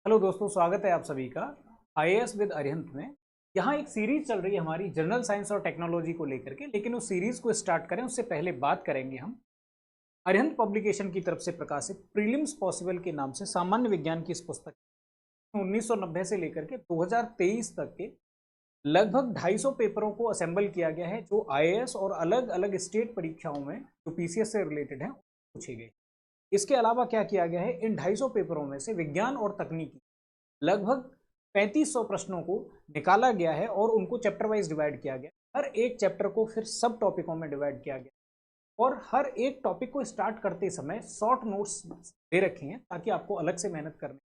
Hello दोस्तों, स्वागत है आप सभी का आईएएस विद अरिहंत में। यहाँ एक सीरीज चल रही है हमारी जनरल साइंस और टेक्नोलॉजी को लेकर के, लेकिन उस सीरीज को स्टार्ट करें उससे पहले बात करेंगे हम अरिहंत पब्लिकेशन की तरफ से प्रकाशित प्रीलिम्स पॉसिबल के नाम से सामान्य विज्ञान की इस पुस्तक 1990 से लेकर के 2023 तक के लगभग 250 पेपरों को असेंबल किया गया है, जो आईएएस और अलग अलग स्टेट परीक्षाओं में जो पीसीएस से रिलेटेड हैं पूछे गए। इसके अलावा क्या किया गया है, इन 250 पेपरों में से विज्ञान और तकनीकी लगभग 3500 प्रश्नों को निकाला गया है और उनको चैप्टर वाइज डिवाइड किया गया। हर एक चैप्टर को फिर सब टॉपिकों में डिवाइड किया गया और हर एक टॉपिक को स्टार्ट करते समय शॉर्ट नोट्स दे रखे हैं ताकि आपको अलग से मेहनत करनी।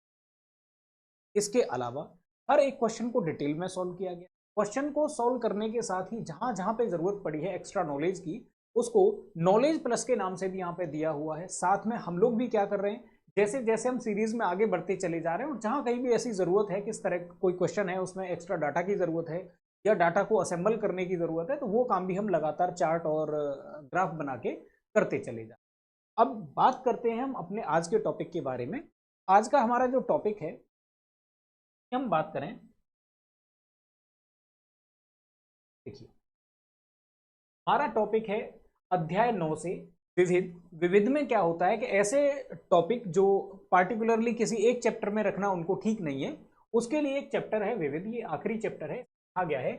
इसके अलावा हर एक क्वेश्चन को डिटेल में सॉल्व किया गया। क्वेश्चन को सॉल्व करने के साथ ही जहां जहां पे जरूरत पड़ी है एक्स्ट्रा नॉलेज की, उसको नॉलेज प्लस के नाम से भी यहाँ पे दिया हुआ है। साथ में हम लोग भी क्या कर रहे हैं, जैसे जैसे हम सीरीज में आगे बढ़ते चले जा रहे हैं और जहां कहीं भी ऐसी जरूरत है कि इस तरह कोई क्वेश्चन है उसमें एक्स्ट्रा डाटा की जरूरत है या डाटा को असेंबल करने की जरूरत है, तो वो काम भी हम लगातार चार्ट और ग्राफ बना के करते चले जा। अब बात करते हैं हम अपने आज के टॉपिक के बारे में। आज का हमारा जो टॉपिक है, हम बात करें, देखिए हमारा टॉपिक है अध्याय 9 से विविध। विविध में क्या होता है कि ऐसे टॉपिक जो पार्टिकुलरली किसी एक चैप्टर में रखना उनको ठीक नहीं है, उसके लिए एक चैप्टर है विविध। ये आखिरी चैप्टर है। कहा गया है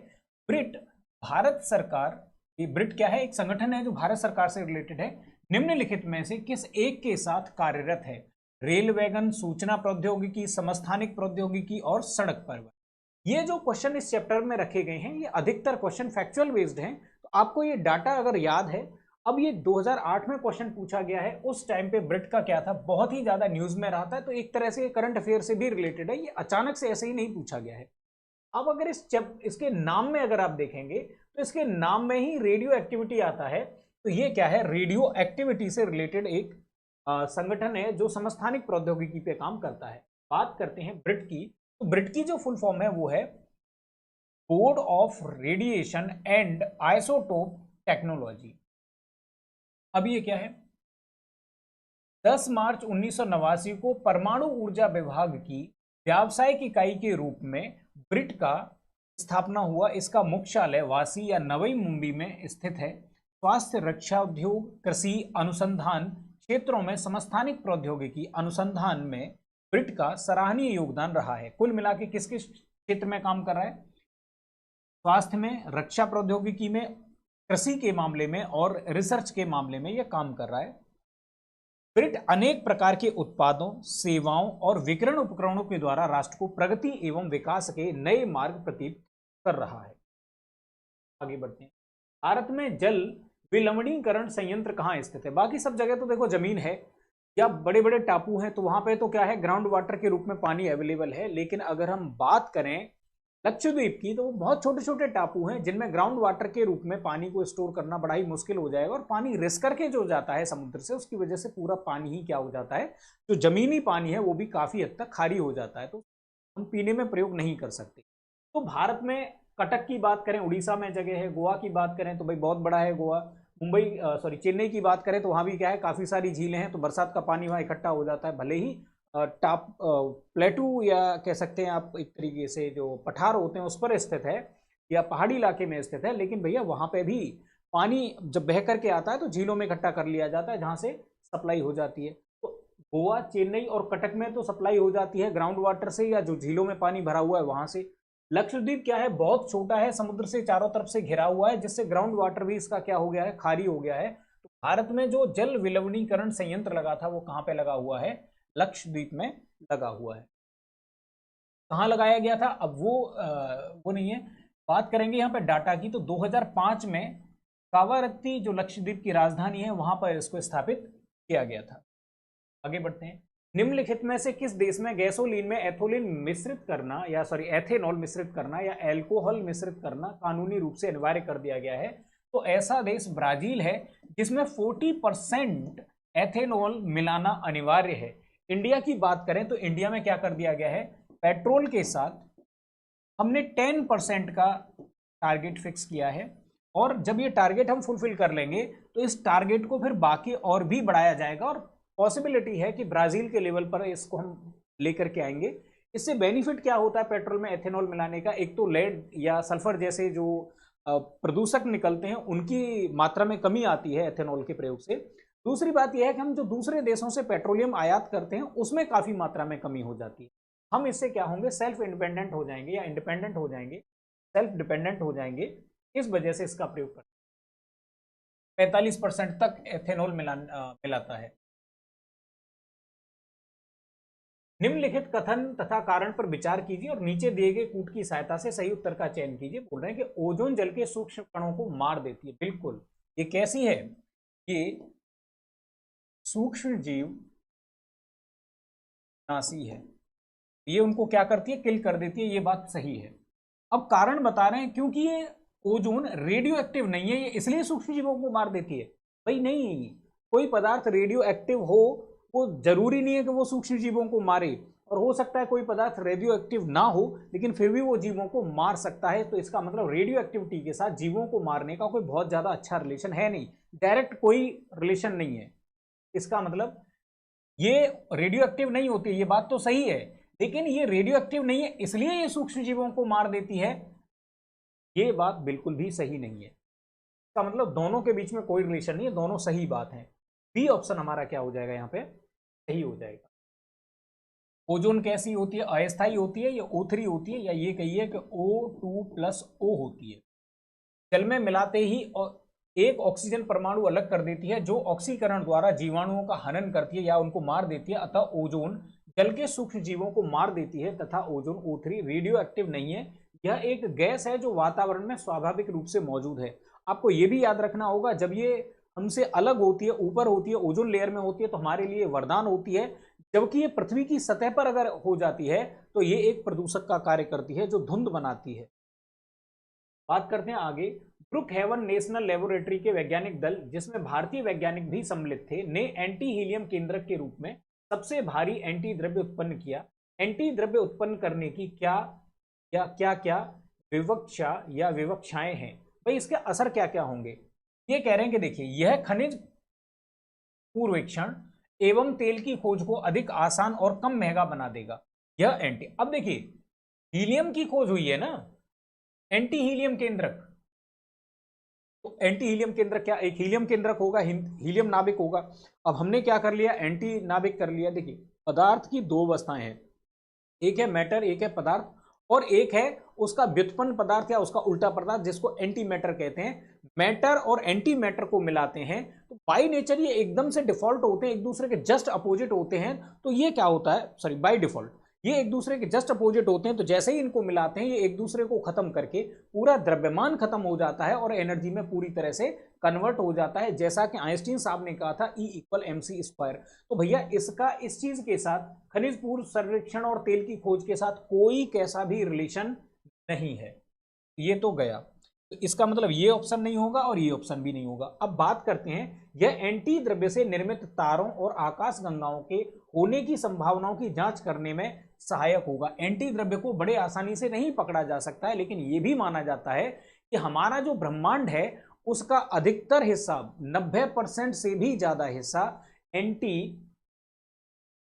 ब्रिट भारत सरकार, ये ब्रिट क्या है, एक संगठन है जो भारत सरकार से रिलेटेड है, निम्नलिखित में से किस एक के साथ कार्यरत है? रेल वैगन, सूचना प्रौद्योगिकी, समस्थानिक प्रौद्योगिकी और सड़क परिवहन। ये जो क्वेश्चन इस चैप्टर में रखे गए हैं, ये अधिकतर क्वेश्चन फैक्चुअल बेस्ड हैं। तो आपको ये डाटा अगर याद है, अब ये 2008 में क्वेश्चन पूछा गया है। उस टाइम पे ब्रिट का क्या था, बहुत ही ज्यादा न्यूज में रहा था, तो एक तरह से करंट अफेयर से भी रिलेटेड है। ये अचानक से ऐसे ही नहीं पूछा गया है। अब अगर इसके नाम में अगर आप देखेंगे तो इसके नाम में ही रेडियो एक्टिविटी आता है। तो ये क्या है, रेडियो एक्टिविटी से रिलेटेड एक संगठन है जो समस्थानिक प्रौद्योगिकी पे काम करता है। बात करते हैं ब्रिट की, तो ब्रिट की जो फुल फॉर्म है वो है board of radiation and isotope technology. अब ये क्या है, 10 मार्च 1989 को परमाणु ऊर्जा विभाग की व्यावसायिक इकाई के रूप में ब्रिट का स्थापना हुआ। इसका मुख्यालय वासी या नवी मुंबई में स्थित है। स्वास्थ्य, रक्षा उद्योग, कृषि अनुसंधान क्षेत्रों में समस्थानिक प्रौद्योगिकी अनुसंधान में ब्रिट का सराहनीय योगदान रहा है। कुल मिला के किस किस क्षेत्र में काम कर रहा है? स्वास्थ्य में, रक्षा प्रौद्योगिकी में, कृषि के मामले में और रिसर्च के मामले में यह काम कर रहा है। ब्रिट अनेक प्रकार के उत्पादों, सेवाओं और विकिरण उपकरणों के द्वारा राष्ट्र को प्रगति एवं विकास के नए मार्ग प्रतीत कर रहा है। आगे बढ़ते हैं। भारत में जल विलवणीकरण संयंत्र कहाँ स्थित है? बाकी सब जगह तो देखो जमीन है या बड़े बड़े टापू हैं, तो वहां पे तो क्या है, ग्राउंड वाटर के रूप में पानी अवेलेबल है। लेकिन अगर हम बात करें लक्षद्वीप की, तो वो बहुत छोटे छोटे टापू हैं जिनमें ग्राउंड वाटर के रूप में पानी को स्टोर करना बड़ा ही मुश्किल हो जाएगा और पानी रिस करके जो जाता है समुद्र से, उसकी वजह से पूरा पानी ही क्या हो जाता है, जो जमीनी पानी है वो भी काफी हद तक खारी हो जाता है, तो हम पीने में प्रयोग नहीं कर सकते। तो भारत में कटक की बात करें, उड़ीसा में जगह है। गोवा की बात करें तो भाई बहुत बड़ा है गोवा। मुंबई चेन्नई की बात करें तो वहां भी क्या है, काफी सारी झीलें हैं, तो बरसात का पानी वहां इकट्ठा हो जाता है। भले ही टाप प्लेटू या कह सकते हैं आप एक तरीके से जो पठार होते हैं उस पर स्थित है या पहाड़ी इलाके में स्थित है, लेकिन भैया वहां पे भी पानी जब बह करके आता है तो झीलों में इकट्ठा कर लिया जाता है जहां से सप्लाई हो जाती है। तो गोवा, चेन्नई और कटक में तो सप्लाई हो जाती है ग्राउंड वाटर से या जो झीलों में पानी भरा हुआ है वहां से। लक्षद्वीप क्या है, बहुत छोटा है, समुद्र से चारों तरफ से घिरा हुआ है, जिससे ग्राउंड वाटर भी इसका क्या हो गया है, खारी हो गया है। तो भारत में जो जल विलवणीकरण संयंत्र लगा था वो कहां पे लगा हुआ है? लक्षद्वीप में लगा हुआ है। कहां लगाया गया था अब वो नहीं है। बात करेंगे यहां पे डाटा की, तो 2005 में कावारत्ती जो लक्षद्वीप की राजधानी है वहां पर इसको स्थापित किया गया था। आगे बढ़ते हैं। निम्नलिखित में से किस देश में गैसोलीन में एथोलिन मिश्रित करना या एथेनॉल मिश्रित करना या एल्कोहल मिश्रित करना कानूनी रूप से अनिवार्य कर दिया गया है? तो ऐसा देश ब्राजील है जिसमें 40% एथेनॉल मिलाना अनिवार्य है। इंडिया की बात करें तो इंडिया में क्या कर दिया गया है, पेट्रोल के साथ हमने 10% का टारगेट फिक्स किया है और जब ये टारगेट हम फुलफिल कर लेंगे तो इस टारगेट को फिर बाकी और भी बढ़ाया जाएगा और पॉसिबिलिटी है कि ब्राजील के लेवल पर इसको हम लेकर के आएंगे। इससे बेनिफिट क्या होता है पेट्रोल में एथेनॉल मिलाने का? एक तो लेड या सल्फर जैसे जो प्रदूषक निकलते हैं उनकी मात्रा में कमी आती है एथेनॉल के प्रयोग से। दूसरी बात यह है कि हम जो दूसरे देशों से पेट्रोलियम आयात करते हैं उसमें काफी मात्रा में कमी हो जाती है। हम इससे क्या होंगे, सेल्फ इंडिपेंडेंट हो जाएंगे या इंडिपेंडेंट हो जाएंगे, सेल्फ डिपेंडेंट हो जाएंगे। इस वजह से इसका प्रयोग करते हैं। 45% तक एथेनॉल मिलाता है। निम्नलिखित कथन तथा कारण पर विचार कीजिए और नीचे दिए गए कूट की सहायता से सही उत्तर का चयन कीजिए। बोल रहे हैं कि ओजोन जल के सूक्ष्म कणों को मार देती है। बिल्कुल। ये कैसी है? ये सूक्ष्म जीव नासी है, ये उनको क्या करती है, किल कर देती है। ये बात सही है। अब कारण बता रहे हैं क्योंकि ये ओजोन रेडियो एक्टिव नहीं है, ये इसलिए सूक्ष्म जीवों को मार देती है। भाई नहीं, कोई पदार्थ रेडियो एक्टिव हो वो जरूरी नहीं है कि वो सूक्ष्म जीवों को मारे, और हो सकता है कोई पदार्थ रेडियो एक्टिव ना हो लेकिन फिर भी वो जीवों को मार सकता है। तो इसका मतलब रेडियो एक्टिविटी के साथ जीवों को मारने का कोई बहुत ज्यादा अच्छा रिलेशन है नहीं, डायरेक्ट कोई रिलेशन नहीं है। इसका मतलब ये रेडियो एक्टिव नहीं होती, ये बात तो सही है, लेकिन ये रेडियो एक्टिव नहीं है इसलिए ये सूक्ष्म जीवों को मार देती है, ये बात बिल्कुल भी सही नहीं है। इसका मतलब दोनों के बीच में कोई रिलेशन नहीं है, दोनों सही बात है। बी ऑप्शन हमारा क्या हो जाएगा, यहाँ पे सही हो जाएगा। ओजोन कैसी होती है, अस्थायी होती है या O3 होती है, या ये कहिए कि O2+O होती है। जल में मिलाते ही एक ऑक्सीजन परमाणु अलग कर देती है जो ऑक्सीकरण द्वारा जीवाणुओं का हनन करती है या उनको मार देती है। अतः ओजोन जल के सूक्ष्म जीवों को मार देती है तथा ओजोन O3 रेडियो एक्टिव नहीं है, यह एक गैस है जो वातावरण में स्वाभाविक रूप से मौजूद है। आपको यह भी याद रखना होगा, जब ये हमसे अलग होती है, ऊपर होती है, ओजोन लेयर में होती है, तो हमारे लिए वरदान होती है, जबकि ये पृथ्वी की सतह पर अगर हो जाती है तो ये एक प्रदूषक का कार्य करती है जो धुंध बनाती है। बात करते हैं आगे। ब्रुक हेवन नेशनल लेबोरेटरी के वैज्ञानिक दल, जिसमें भारतीय वैज्ञानिक भी सम्मिलित थे, ने एंटी हीलियम केंद्रक के रूप में सबसे भारी एंटी द्रव्य उत्पन्न किया। एंटी द्रव्य उत्पन्न करने की क्या विवक्षा या विवक्षाएं हैं? भाई इसके असर क्या क्या होंगे? ये कह रहे हैं कि देखिए, यह खनिज पूर्वेक्षण एवं तेल की खोज को अधिक आसान और कम महंगा बना देगा। यह अब देखिए, हीलियम की खोज हुई है ना, एंटी हीलियम केंद्रक, तो एंटी हीलियम केंद्रक क्या, एक हीलियम केंद्रक होगा, हीलियम नाभिक होगा। अब हमने क्या कर लिया, एंटी नाभिक कर लिया। देखिए, पदार्थ की दो अवस्थाएं हैं, एक है मैटर, एक है पदार्थ, और एक है उसका व्युत्पन्न पदार्थ या उसका उल्टा पदार्थ जिसको एंटी मैटर कहते हैं। मैटर और एंटी मैटर को मिलाते हैं तो बाय नेचर ये एकदम से डिफॉल्ट होते हैं, एक दूसरे के जस्ट अपोजिट होते हैं। तो ये क्या होता है, सॉरी, बाय डिफॉल्ट ये एक दूसरे के जस्ट अपोजिट होते हैं। तो जैसे ही इनको मिलाते हैं ये एक दूसरे को खत्म करके पूरा द्रव्यमान खत्म हो जाता है और एनर्जी में पूरी तरह से कन्वर्ट हो जाता है, जैसा कि आइंस्टीन साहब ने कहा था E=mc²। तो भैया इसका इस चीज के साथ, खनिज पूर्व सर्वेक्षण और तेल की खोज के साथ कोई कैसा भी रिलेशन नहीं है। ये तो गया, तो इसका मतलब ये ऑप्शन नहीं होगा और ये ऑप्शन भी नहीं होगा। अब बात करते हैं, यह एंटी द्रव्य से निर्मित तारों और आकाश गंगाओं के होने की संभावनाओं की जांच करने में सहायक होगा। एंटी द्रव्य को बड़े आसानी से नहीं पकड़ा जा सकता है, लेकिन यह भी माना जाता है कि हमारा जो ब्रह्मांड है उसका अधिकतर हिस्सा, 90% से भी ज्यादा हिस्सा एंटी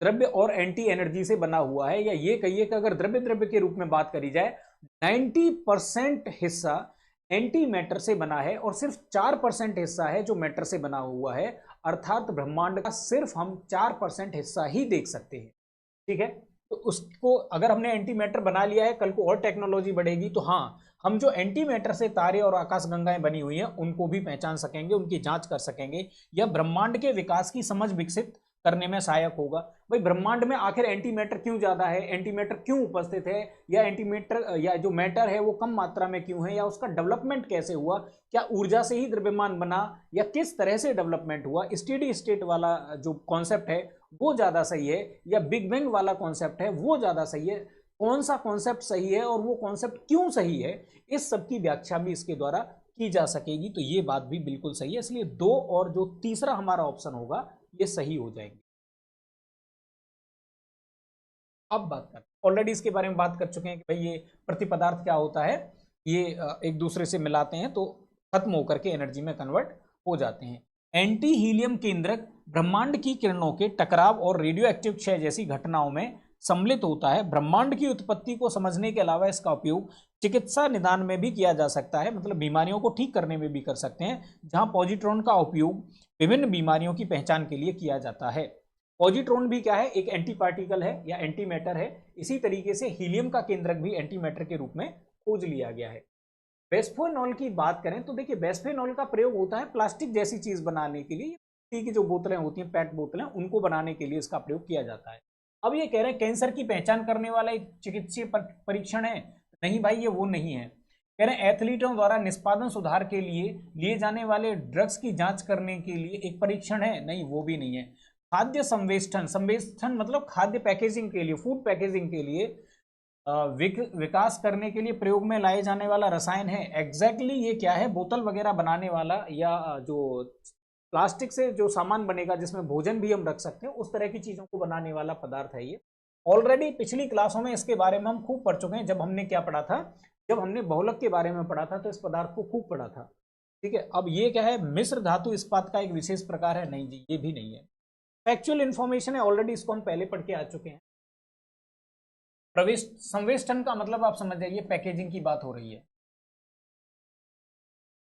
द्रव्य और एंटी एनर्जी से बना हुआ है। या ये कहिए कि अगर द्रव्य द्रव्य के रूप में बात करी जाए, 90% हिस्सा एंटी मैटर से बना है और सिर्फ 4% हिस्सा है जो मैटर से बना हुआ है। अर्थात ब्रह्मांड का सिर्फ हम 4% हिस्सा ही देख सकते हैं। ठीक है, तो उसको अगर हमने एंटी मैटर बना लिया है, कल को और टेक्नोलॉजी बढ़ेगी तो हाँ, हम जो एंटी मैटर से तारे और आकाशगंगाएं बनी हुई हैं उनको भी पहचान सकेंगे, उनकी जांच कर सकेंगे। यह ब्रह्मांड के विकास की समझ विकसित करने में सहायक होगा। भाई ब्रह्मांड में आखिर एंटी मैटर क्यों ज्यादा है, एंटी मैटर क्यों उपस्थित है, या एंटी मैटर या जो मैटर है वो कम मात्रा में क्यों है, या उसका डेवलपमेंट कैसे हुआ, क्या ऊर्जा से ही द्रव्यमान बना या किस तरह से डेवलपमेंट हुआ, स्टेडी स्टेट वाला जो कॉन्सेप्ट है वो ज्यादा सही है या बिग बैंग वाला कॉन्सेप्ट है वो ज्यादा सही है, कौन सा कॉन्सेप्ट सही है और वो कॉन्सेप्ट क्यों सही है, इस सब की व्याख्या भी इसके द्वारा की जा सकेगी। तो ये बात भी बिल्कुल सही है, इसलिए 2 और जो तीसरा हमारा ऑप्शन होगा ये सही हो जाएंगे। अब बात करते हैं, ऑलरेडी इसके बारे में बात कर चुके हैं कि भाई ये प्रतिपदार्थ क्या होता है, ये एक दूसरे से मिलाते हैं तो खत्म होकर के एनर्जी में कन्वर्ट हो जाते हैं। एंटी हीलियम केंद्रक ब्रह्मांड की किरणों के टकराव और रेडियो एक्टिव क्षय जैसी घटनाओं में सम्मिलित होता है। ब्रह्मांड की उत्पत्ति को समझने के अलावा इसका उपयोग चिकित्सा निदान में भी किया जा सकता है, मतलब बीमारियों को ठीक करने में भी कर सकते हैं, जहां पॉजिट्रॉन का उपयोग विभिन्न बीमारियों की पहचान के लिए किया जाता है। पॉजिट्रॉन भी क्या है, एक एंटी पार्टिकल है या एंटी मैटर है। इसी तरीके से हीलियम का केंद्रक भी एंटी मैटर के रूप में खोज लिया गया है। बेस्फेनॉल की बात करें तो देखिए, बेस्फेनॉल का प्रयोग होता है प्लास्टिक जैसी चीज बनाने के लिए, की जो बोतलें होती हैं, पेट बोतलें, उनको बनाने के लिए इसका प्रयोग किया जाता है। अब ये कह रहे हैं कैंसर की पहचान करने वाला एक चिकित्सीय परीक्षण है, नहीं भाई ये वो नहीं है। कह रहे हैं एथलीटों द्वारा निष्पादन सुधार के लिए लिए जाने वाले ड्रग्स की जांच करने के लिए एक परीक्षण है, नहीं वो भी नहीं है। खाद्य संवेष्टन, संवेष्टन मतलब खाद्य पैकेजिंग के लिए, फूड पैकेजिंग के लिए विकास करने के लिए प्रयोग में लाए जाने वाला रसायन है। एग्जैक्टली ये क्या है, बोतल वगैरह बनाने वाला या जो प्लास्टिक से जो सामान बनेगा जिसमें भोजन भी हम रख सकते हैं, उस तरह की चीजों को बनाने वाला पदार्थ है ये। ऑलरेडी पिछली क्लासों में इसके बारे में हम खूब पढ़ चुके हैं। जब हमने क्या पढ़ा था, जब हमने बहुलक के बारे में पढ़ा था तो इस पदार्थ को खूब पढ़ा था। ठीक है, अब ये क्या है, मिश्र धातु इस्पात का एक विशेष प्रकार है, नहीं जी ये भी नहीं है। फैक्चुअल इंफॉर्मेशन है, ऑलरेडी इसको हम पहले पढ़ के आ चुके हैं। प्रवेश संवेष्टन का मतलब आप समझ जाइए, पैकेजिंग की बात हो रही है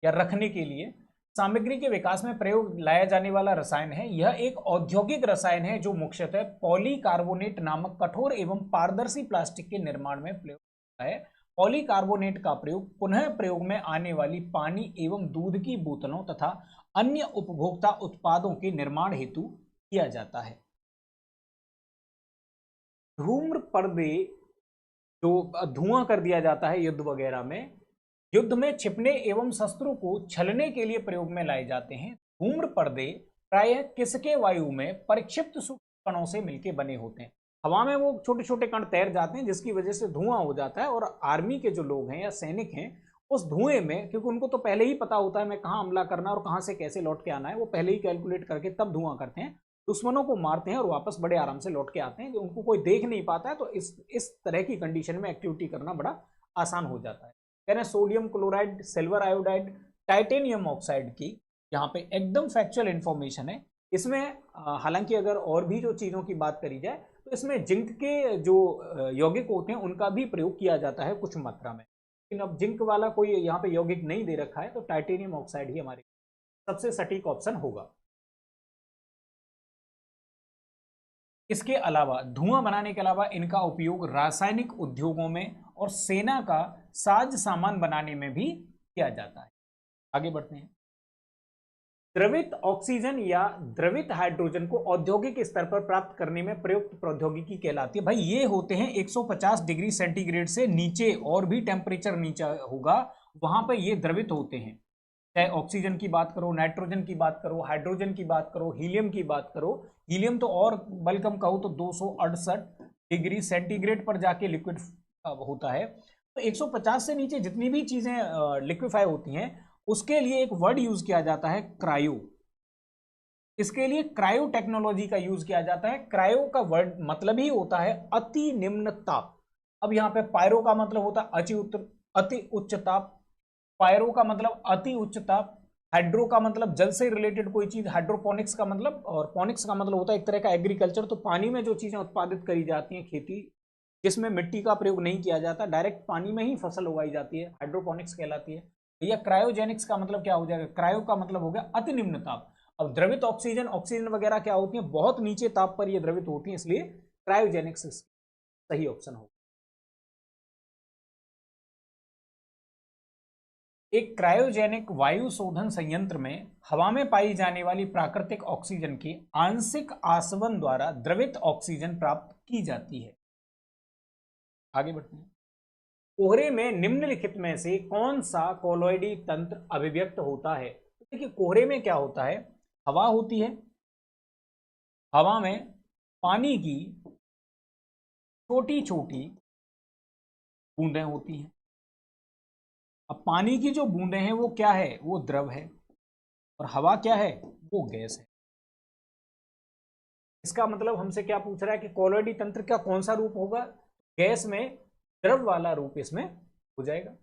या रखने के लिए सामग्री के विकास में प्रयोग लाया जाने वाला रसायन है। यह एक औद्योगिक रसायन है जो मुख्यतः पॉलीकार्बोनेट नामक कठोर एवं पारदर्शी प्लास्टिक के निर्माण में प्रयोग होता है। पॉलीकार्बोनेट का प्रयोग पुनः प्रयोग में आने वाली पानी एवं दूध की बोतलों तथा अन्य उपभोक्ता उत्पादों के निर्माण हेतु किया जाता है। धूम्र पर्दे जो धुआं कर दिया जाता है युद्ध वगैरह में, युद्ध में छिपने एवं शस्त्रों को छलने के लिए प्रयोग में लाए जाते हैं। धूम्र पर्दे प्रायः किसके वायु में परिक्षिप्त सूक्ष्म कणों से मिलकर बने होते हैं। हवा में वो छोटे छोटे कण तैर जाते हैं जिसकी वजह से धुआं हो जाता है, और आर्मी के जो लोग हैं या सैनिक हैं उस धुएं में, क्योंकि उनको तो पहले ही पता होता है मैं कहाँ हमला करना है और कहाँ से कैसे लौट के आना है, वो पहले ही कैलकुलेट करके तब धुआं करते हैं, दुश्मनों को मारते हैं और वापस बड़े आराम से लौट के आते हैं। जो उनको कोई देख नहीं पाता है, तो इस तरह की कंडीशन में एक्टिविटी करना बड़ा आसान हो जाता है। कह रहे हैं sodium chloride, silver iodide, titanium oxide की यहाँ पे एकदम फैक्चुअल इंफॉर्मेशन है। इसमें हालांकि अगर और भी जो चीज़ों की बात करी जाए तो इसमें जिंक के जो यौगिक होते हैं उनका भी प्रयोग किया जाता है कुछ मात्रा में, लेकिन अब जिंक वाला कोई यहाँ पे यौगिक नहीं दे रखा है, तो टाइटेनियम ऑक्साइड ही हमारे सबसे सटीक ऑप्शन होगा। इसके अलावा धुआं बनाने के अलावा इनका उपयोग रासायनिक उद्योगों में और सेना का साज सामान बनाने में भी किया जाता है। आगे बढ़ते हैं। द्रवित ऑक्सीजन या द्रवित हाइड्रोजन को औद्योगिक स्तर पर प्राप्त करने में प्रयुक्त प्रौद्योगिकी कहलाती है। भाई ये होते हैं 150 डिग्री सेंटीग्रेड से नीचे, और भी टेम्परेचर नीचे होगा वहां पर ये द्रवित होते हैं। चाहे ऑक्सीजन की बात करो, नाइट्रोजन की बात करो, हाइड्रोजन की बात करो, हीलियम की बात करो। हीलियम तो और बल्कम कहो तो 268 डिग्री सेंटीग्रेड पर जाके लिक्विड होता है। तो 150 से नीचे जितनी भी चीजें लिक्विफाई होती हैं उसके लिए एक वर्ड यूज किया जाता है क्रायो। इसके लिए क्रायो टेक्नोलॉजी का यूज किया जाता है। क्रायो का वर्ड मतलब ही होता है अति निम्न ताप। अब यहाँ पे पायरो का मतलब होता है अति उच्च ताप, पायरो का मतलब अति उच्च ताप, हाइड्रो का मतलब जल से रिलेटेड कोई चीज, हाइड्रोपोनिक्स का मतलब, और पोनिक्स का मतलब होता है एक तरह का एग्रीकल्चर, तो पानी में जो चीजें उत्पादित करी जाती हैं, खेती जिसमें मिट्टी का प्रयोग नहीं किया जाता, डायरेक्ट पानी में ही फसल उगाई जाती है, हाइड्रोपोनिक्स कहलाती है। या क्रायोजेनिक्स का मतलब क्या हो जाएगा, क्रायो का मतलब हो गया अति निम्न ताप। अब द्रवित ऑक्सीजन, ऑक्सीजन वगैरह क्या होती है, बहुत नीचे ताप पर ये द्रवित होती है, इसलिए क्रायोजेनिक्स सही ऑप्शन होगा। एक क्रायोजेनिक वायु शोधन संयंत्र में हवा में पाई जाने वाली प्राकृतिक ऑक्सीजन के आंशिक आसवन द्वारा द्रवित ऑक्सीजन प्राप्त की जाती है। आगे बढ़ते हैं। कोहरे में निम्नलिखित में से कौन सा कोलॉइडी तंत्र अभिव्यक्त होता है। तो देखिए कोहरे में क्या होता है, हवा होती है, हवा में पानी की छोटी छोटी बूंदें होती हैं। अब पानी की जो बूंदें हैं वो क्या है, वो द्रव है, और हवा क्या है, वो गैस है। इसका मतलब हमसे क्या पूछ रहा है कि कोलॉइडी तंत्र का कौन सा रूप होगा, गैस में द्रव वाला रूप इसमें हो जाएगा।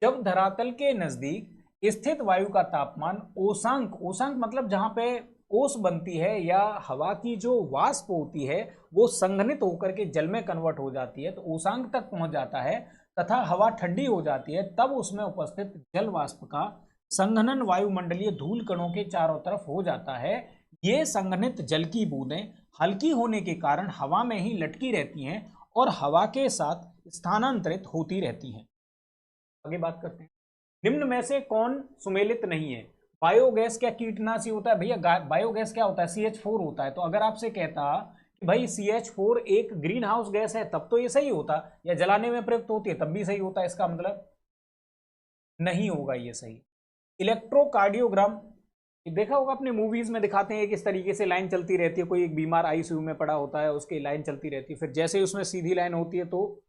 जब धरातल के नजदीक स्थित वायु का तापमान ओसांक, ओसांक मतलब जहां पे ओस बनती है या हवा की जो वाष्प होती है वो संघनित होकर के जल में कन्वर्ट हो जाती है, तो ओसांग तक पहुंच जाता है तथा हवा ठंडी हो जाती है, तब उसमें उपस्थित जल वाष्प का संघनन वायुमंडलीय धूल कणों के चारों तरफ हो जाता है। ये संघनित जल की बूंदें हल्की होने के कारण हवा में ही लटकी रहती हैं और हवा के साथ स्थानांतरित होती रहती हैं। आगे बात करते हैं, निम्न में से कौन सुमेलित नहीं है? बायोगैस क्या कीटनाशी होता है? भैया बायोगैस क्या होता है? CH4 होता है। तो अगर आपसे कहता कि भाई CH4 एक ग्रीन हाउस गैस है तब तो ये सही होता, या जलाने में प्रयुक्त होती है तब भी सही होता, इसका मतलब नहीं होगा ये सही। इलेक्ट्रोकार्डियोग्राम देखा होगा अपने मूवीज में, दिखाते हैं कि इस तरीके से लाइन चलती रहती है, कोई एक बीमार ICU में पड़ा होता है, उसकी लाइन चलती रहती है, फिर जैसे ही उसमें सीधी लाइन होती है तो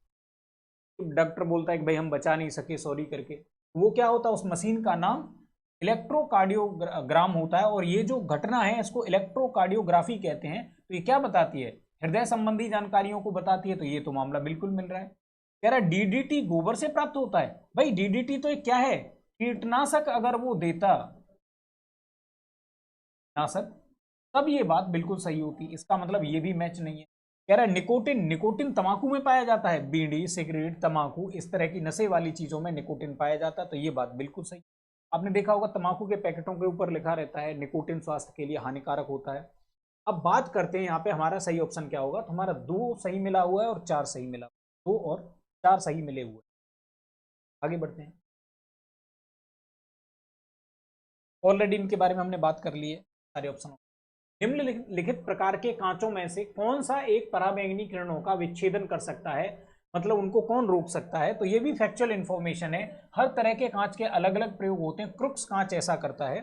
डॉक्टर बोलता है कि भाई हम बचा नहीं सके, सॉरी करके। वो क्या होता है? उस मशीन का नाम इलेक्ट्रोकार्डियोग्राम होता है, और ये जो घटना है इसको इलेक्ट्रोकार्डियोग्राफी कहते हैं। तो ये क्या बताती है? हृदय संबंधी जानकारियों को बताती है, तो ये तो मामला बिल्कुल मिल रहा है। कह रहा DDT गोबर से प्राप्त होता है। भाई DDT तो एक क्या है? कीटनाशक। अगर वो देता नाशक तब ये बात बिल्कुल सही होती, इसका मतलब ये भी मैच नहीं है। कह रहा है निकोटिन, निकोटिन तंबाकू में पाया जाता है, बीड़ी, सिगरेट, तंबाकू, इस तरह की नशे वाली चीजों में निकोटिन पाया जाता है, तो ये बात बिल्कुल सही। आपने देखा होगा तंबाकू के पैकेटों के ऊपर लिखा रहता है निकोटिन स्वास्थ्य के लिए हानिकारक होता है। अब बात करते हैं यहाँ पे हमारा सही ऑप्शन क्या होगा। तो हमारा 2 सही मिला हुआ है और 4 सही मिला, 2 और 4 सही मिले हुए। आगे बढ़ते हैं, ऑलरेडी इनके बारे में हमने बात कर ली है सारे ऑप्शन। निम्नलिखित प्रकार के कांचों में से कौन सा एक पराबैंगनी किरणों का विच्छेदन कर सकता है? मतलब उनको कौन रोक सकता है? तो ये भी फैक्चुअल इंफॉर्मेशन है। हर तरह के कांच के अलग अलग प्रयोग होते हैं। क्रुक्स कांच ऐसा करता है।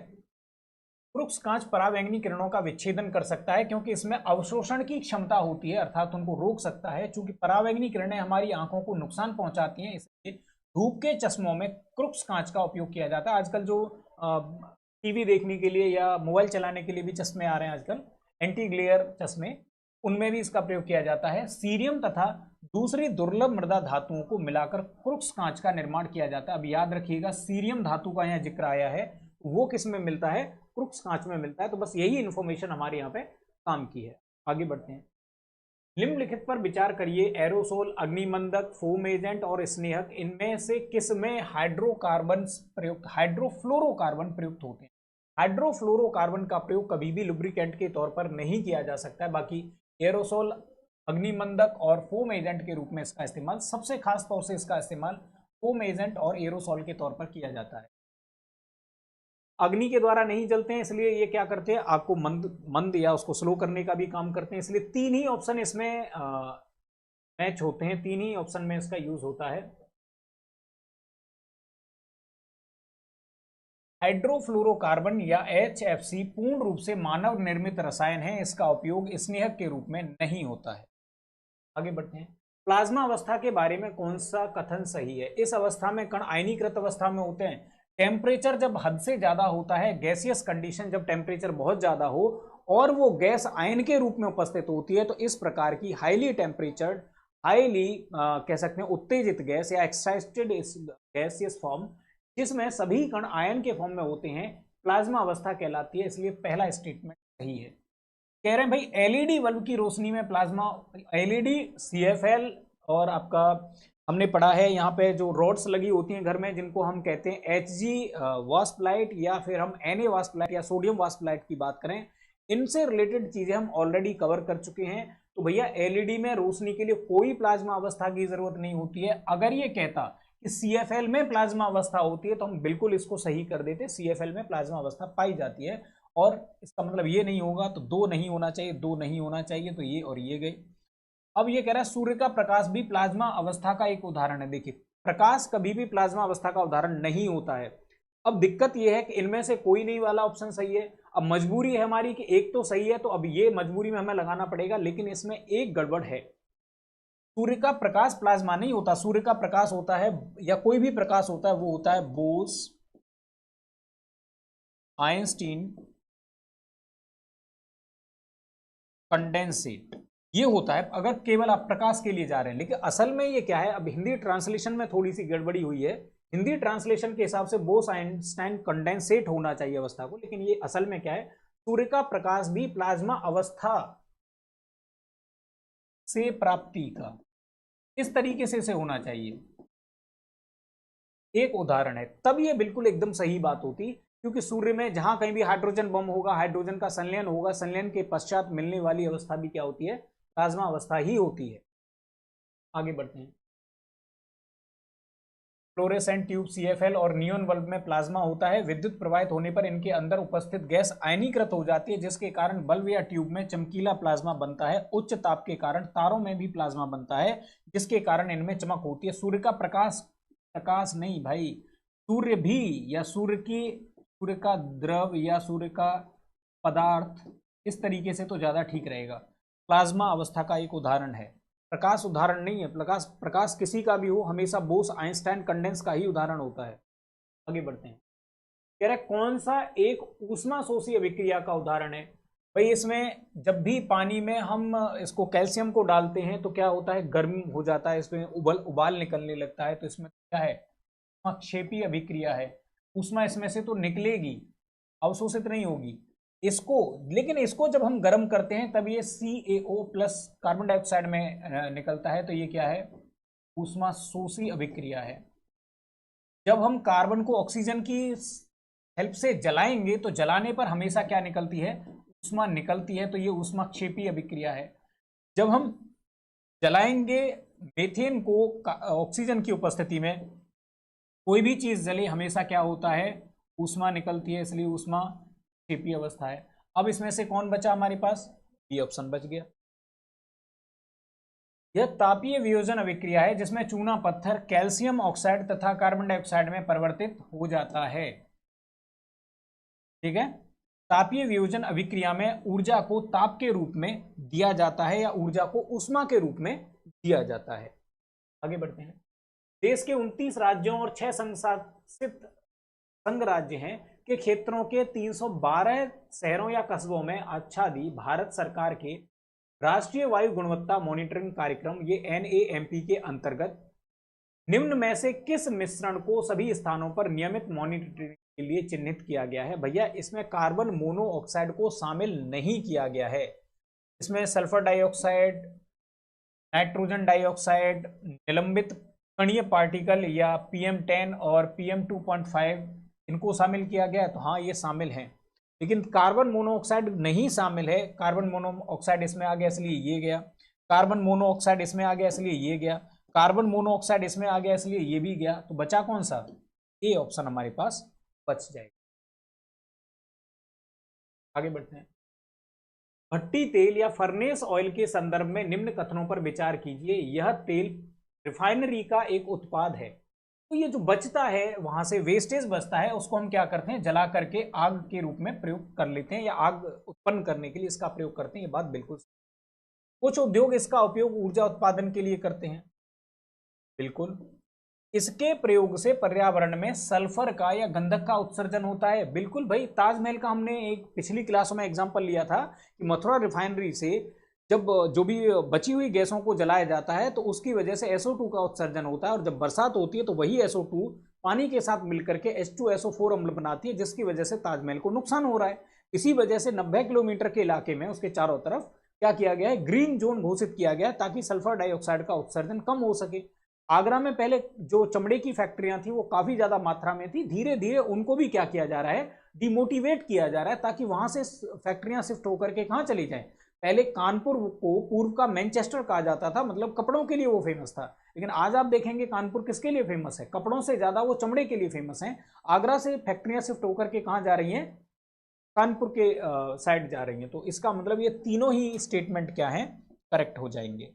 क्रुक्स कांच पराबैंगनी किरणों का विच्छेदन कर सकता है क्योंकि इसमें अवशोषण की क्षमता होती है, अर्थात उनको रोक सकता है। चूंकि पराबैंगनी किरणें हमारी आंखों को नुकसान पहुंचाती हैं, इसलिए धूप के चश्मों में क्रुक्स कांच का उपयोग किया जाता है। आजकल जो टीवी देखने के लिए या मोबाइल चलाने के लिए भी चश्मे आ रहे हैं आजकल, एंटी ग्लेयर चश्मे, उनमें भी इसका प्रयोग किया जाता है। सीरियम तथा दूसरी दुर्लभ मृदा धातुओं को मिलाकर क्रुक्स कांच का निर्माण किया जाता है। अब याद रखिएगा, सीरियम धातु का यहाँ जिक्र आया है, वो किस में मिलता है? क्रुक्स कांच में मिलता है। तो बस यही इंफॉर्मेशन हमारे यहाँ पे काम की है। आगे बढ़ते हैं, निम्नलिखित पर विचार करिए। एरोसोल, अग्निमंदक, फोम एजेंट और स्नेहक, इनमें से किस में हाइड्रोकार्बन प्रयुक्त, हाइड्रोफ्लोरोकार्बन प्रयुक्त होते हैं? हाइड्रोफ्लोरोकार्बन का प्रयोग कभी भी लुब्रिकेंट के तौर पर नहीं किया जा सकता है। बाकी एरोसोल, अग्निमंदक और फोम एजेंट के रूप में इसका इस्तेमाल, सबसे खास तौर से इसका इस्तेमाल फोम एजेंट और एरोसोल के तौर पर किया जाता है। अग्नि के द्वारा नहीं जलते हैं, इसलिए ये क्या करते हैं? आग को मंद या उसको स्लो करने का भी काम करते हैं। इसलिए 3 ही ऑप्शन इसमें मैच होते हैं, 3 ही ऑप्शन में इसका यूज होता है। हाइड्रोफ्लोरोकार्बन या HFC पूर्ण रूप से मानव निर्मित रसायन है। इसका उपयोग स्नेहक के रूप में नहीं होता है। आगे बढ़ते हैं, प्लाज्मा अवस्था के बारे में कौन सा कथन सही है? इस अवस्था में कण आयनीकृत अवस्था में होते हैं। टेम्परेचर जब हद से ज्यादा होता है, गैसियस कंडीशन, जब टेम्परेचर बहुत ज्यादा हो और वो गैस आयन के रूप में उपस्थित होती है, तो इस प्रकार की हाईली टेम्परेचर, हाईली कह सकते हैं उत्तेजित गैस या एक्साइटेड गैसियस फॉर्म, जिसमें सभी कण आयन के फॉर्म में होते हैं, प्लाज्मा अवस्था कहलाती है। इसलिए पहला स्टेटमेंट सही है। कह रहे हैं भाई LED बल्ब की रोशनी में प्लाज्मा, LED, CFL और आपका हमने पढ़ा है यहाँ पे जो रॉड्स लगी होती हैं घर में, जिनको हम कहते हैं HG वास्प लाइट या फिर हम Na वास्प लाइट या सोडियम वास्प लाइट की बात करें, इनसे रिलेटेड चीजें हम ऑलरेडी कवर कर चुके हैं। तो भैया LED में रोशनी के लिए कोई प्लाज्मा अवस्था की जरूरत नहीं होती है। अगर ये कहता कि CFL में प्लाज्मा अवस्था होती है तो हम बिल्कुल इसको सही कर देते, CFL में प्लाज्मा अवस्था पाई जाती है। और इसका मतलब ये नहीं होगा, तो 2 नहीं होना चाहिए, 2 नहीं होना चाहिए, तो ये और ये गए। अब ये कह रहा है सूर्य का प्रकाश भी प्लाज्मा अवस्था का एक उदाहरण है। देखिए, प्रकाश कभी भी प्लाज्मा अवस्था का उदाहरण नहीं होता है। अब दिक्कत यह है कि इनमें से कोई नहीं वाला ऑप्शन सही है। अब मजबूरी है हमारी कि एक तो सही है, तो अब ये मजबूरी में हमें लगाना पड़ेगा, लेकिन इसमें एक गड़बड़ है। सूर्य का प्रकाश प्लाज्मा नहीं होता। सूर्य का प्रकाश होता है, या कोई भी प्रकाश होता है, वो होता है बोस आइंस्टीन कंडेंसेट, ये होता है अगर केवल आप प्रकाश के लिए जा रहे हैं। लेकिन असल में ये क्या है? अब हिंदी ट्रांसलेशन में थोड़ी सी गड़बड़ी हुई है। हिंदी ट्रांसलेशन के हिसाब से बोस आइंस्टाइन कंडेंसेट होना चाहिए अवस्था को, लेकिन ये असल में क्या है? सूर्य का प्रकाश भी प्लाज्मा अवस्था से प्राप्ति का, इस तरीके से होना चाहिए। एक उदाहरण है, तब ये बिल्कुल एकदम सही बात होती, क्योंकि सूर्य में जहां कहीं भी हाइड्रोजन बम होगा, हाइड्रोजन का संलयन होगा, संलयन के पश्चात मिलने वाली अवस्था भी क्या होती है, प्लाज्मा अवस्था ही होती है। आगे बढ़ते हैं। फ्लोरेसेंट ट्यूब CFL और नियोन बल्ब में प्लाज्मा होता है। विद्युत प्रवाहित होने पर इनके अंदर उपस्थित गैस आयनीकृत हो जाती है, जिसके कारण बल्ब या ट्यूब में चमकीला प्लाज्मा बनता है। उच्च ताप के कारण तारों में भी प्लाज्मा बनता है, जिसके कारण इनमें चमक होती है। सूर्य का प्रकाश, प्रकाश नहीं भाई, सूर्य भी या सूर्य का द्रव या सूर्य का पदार्थ, इस तरीके से तो ज्यादा ठीक रहेगा। प्लाज्मा अवस्था का एक उदाहरण है, प्रकाश उदाहरण नहीं है। प्रकाश किसी का भी हो, हमेशा बोस आइंस्टाइन कंडेंस का ही उदाहरण होता है। आगे बढ़ते हैं। कह रहा है कौन सा एक ऊष्मा शोषी अभिक्रिया का उदाहरण है। भाई इसमें जब भी पानी में हम इसको कैल्शियम को डालते हैं तो क्या होता है, गर्म हो जाता है, इसमें उबाल निकलने लगता है, तो इसमें क्या है, क्षेपीय अभिक्रिया है। ऊष्मा इसमें से तो निकलेगी, अवशोषित नहीं होगी। इसको, लेकिन इसको जब हम गर्म करते हैं तब ये CaO प्लस कार्बन डाइऑक्साइड में निकलता है, तो ये क्या है, ऊष्मा शोषी अभिक्रिया है। जब हम कार्बन को ऑक्सीजन की हेल्प से जलाएंगे तो जलाने पर हमेशा क्या निकलती है, ऊष्मा निकलती है, तो ये ऊष्मा क्षेपीय अभिक्रिया है। जब हम जलाएंगे मीथेन को ऑक्सीजन की उपस्थिति में, कोई भी चीज जले हमेशा क्या होता है, ऊष्मा निकलती है, इसलिए ऊष्मा क्षेपीय अवस्था है। अब इसमें से कौन बचा हमारे पास, बी ऑप्शन बच गया। यह तापीय वियोजन अभिक्रिया है जिसमें चूना पत्थर कैल्शियम ऑक्साइड तथा कार्बन डाइऑक्साइड में परिवर्तित हो जाता है। ठीक है, तापीय वियोजन अभिक्रिया में ऊर्जा को ताप के रूप में दिया जाता है या ऊर्जा को ऊष्मा के रूप में दिया जाता है। आगे बढ़ते हैं। देश के 29 राज्यों और 6 संशासित संघ राज्य हैं के क्षेत्रों के 312 शहरों या कस्बों में आच्छादी भारत सरकार के राष्ट्रीय वायु गुणवत्ता मॉनिटरिंग कार्यक्रम, ये NAMP के अंतर्गत निम्न में से किस मिश्रण को सभी स्थानों पर नियमित मॉनिटरिंग के लिए चिन्हित किया गया है। भैया इसमें कार्बन मोनोऑक्साइड को शामिल नहीं किया गया है। इसमें सल्फर डाइऑक्साइड, नाइट्रोजन डाइऑक्साइड, निलंबित कणीय पार्टिकल या PM10 और PM2.5 इनको शामिल किया गया है, तो हाँ ये शामिल हैं। लेकिन कार्बन मोनोऑक्साइड नहीं शामिल है। कार्बन मोनोऑक्साइड इसमें आ गया इसलिए ये गया, कार्बन मोनोऑक्साइड इसमें आ गया इसलिए ये गया, कार्बन मोनोऑक्साइड इसमें आ गया इसलिए ये भी गया, तो बचा कौन सा, ए ऑप्शन हमारे पास बच जाएगा। आगे बढ़ते हैं। भट्टी तेल या फर्नेस ऑयल के संदर्भ में निम्न कथनों पर विचार कीजिए। यह तेल रिफाइनरी का एक उत्पाद है। तो ये जो बचता है, वहां से वेस्टेज बचता है, उसको हम क्या करते हैं, जला करके आग के रूप में प्रयोग कर लेते हैं या आग उत्पन्न करने के लिए इसका प्रयोग करते हैं। ये बात बिल्कुल, कुछ उद्योग इसका उपयोग ऊर्जा उत्पादन के लिए करते हैं। बिल्कुल, इसके प्रयोग से पर्यावरण में सल्फर का या गंधक का उत्सर्जन होता है। बिल्कुल भाई, ताजमहल का हमने एक पिछली क्लासों में एग्जांपल लिया था कि मथुरा रिफाइनरी से जब जो भी बची हुई गैसों को जलाया जाता है तो उसकी वजह से SO2 का उत्सर्जन होता है, और जब बरसात होती है तो वही SO2 पानी के साथ मिलकर के H2SO4 अम्ल बनाती है, जिसकी वजह से ताजमहल को नुकसान हो रहा है। इसी वजह से 90 किलोमीटर के इलाके में उसके चारों तरफ क्या किया गया है, ग्रीन जोन घोषित किया गया ताकि सल्फर डाइऑक्साइड का उत्सर्जन कम हो सके। आगरा में पहले जो चमड़े की फैक्ट्रियां थी वो काफी ज्यादा मात्रा में थी, धीरे धीरे उनको भी क्या किया जा रहा है, डिमोटिवेट किया जा रहा है, ताकि वहां से फैक्ट्रियां शिफ्ट होकर के कहां चली जाएं। पहले कानपुर को पूर्व का मैनचेस्टर कहा जाता था, मतलब कपड़ों के लिए वो फेमस था। लेकिन आज आप देखेंगे कानपुर किसके लिए फेमस है, कपड़ों से ज्यादा वो चमड़े के लिए फेमस है। आगरा से फैक्ट्रियां शिफ्ट होकर के कहां जा रही हैं, कानपुर के साइड जा रही हैं। तो इसका मतलब ये तीनों ही स्टेटमेंट क्या है, करेक्ट हो जाएंगे।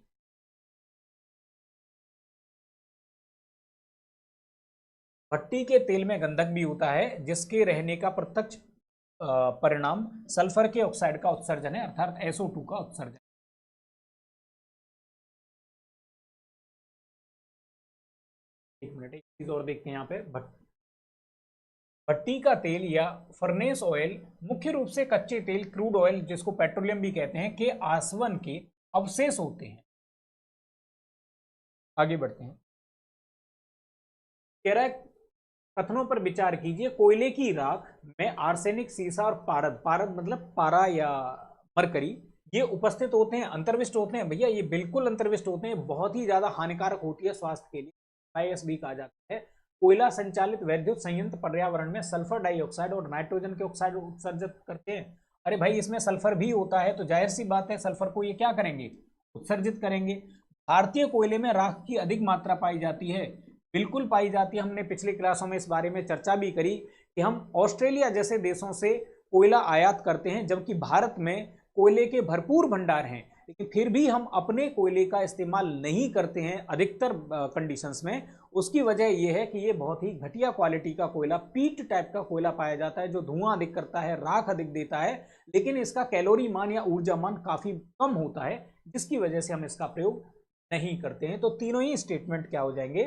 भट्टी के तेल में गंधक भी होता है, जिसके रहने का प्रत्यक्ष परिणाम सल्फर के ऑक्साइड का उत्सर्जन है, अर्थात SO2 का उत्सर्जन। एक मिनट, एक चीज और देखते हैं यहाँ पे। भट्टी का तेल या फर्नेस ऑयल मुख्य रूप से कच्चे तेल, क्रूड ऑयल जिसको पेट्रोलियम भी कहते हैं, के आसवन के अवशेष होते हैं। आगे बढ़ते हैं। कह रहा है कथनों पर विचार कीजिए। कोयले की राख में आर्सेनिक, सीसा और पारद, पारद मतलब पारा या मरकरी, ये उपस्थित होते हैं, अंतर्विष्ट होते हैं। भैया ये बिल्कुल अंतर्विष्ट होते हैं, बहुत ही ज्यादा हानिकारक होती है स्वास्थ्य के लिए, आईएसबी कहा जाता है। कोयला संचालित वैद्युत संयंत्र पर्यावरण में सल्फर डाइऑक्साइड और नाइट्रोजन के ऑक्साइड उत्सर्जित करते हैं। अरे भाई इसमें सल्फर भी होता है, तो जाहिर सी बात है सल्फर को ये क्या करेंगे, उत्सर्जित करेंगे। भारतीय कोयले में राख की अधिक मात्रा पाई जाती है, बिल्कुल पाई जाती है। हमने पिछली क्लासों में इस बारे में चर्चा भी करी कि हम ऑस्ट्रेलिया जैसे देशों से कोयला आयात करते हैं, जबकि भारत में कोयले के भरपूर भंडार हैं, लेकिन फिर भी हम अपने कोयले का इस्तेमाल नहीं करते हैं अधिकतर कंडीशंस में। उसकी वजह यह है कि ये बहुत ही घटिया क्वालिटी का कोयला, पीट टाइप का कोयला पाया जाता है, जो धुआं अधिक करता है, राख अधिक देता है, लेकिन इसका कैलोरी मान या ऊर्जा मान काफी कम होता है, जिसकी वजह से हम इसका प्रयोग नहीं करते हैं। तो तीनों ही स्टेटमेंट क्या हो जाएंगे,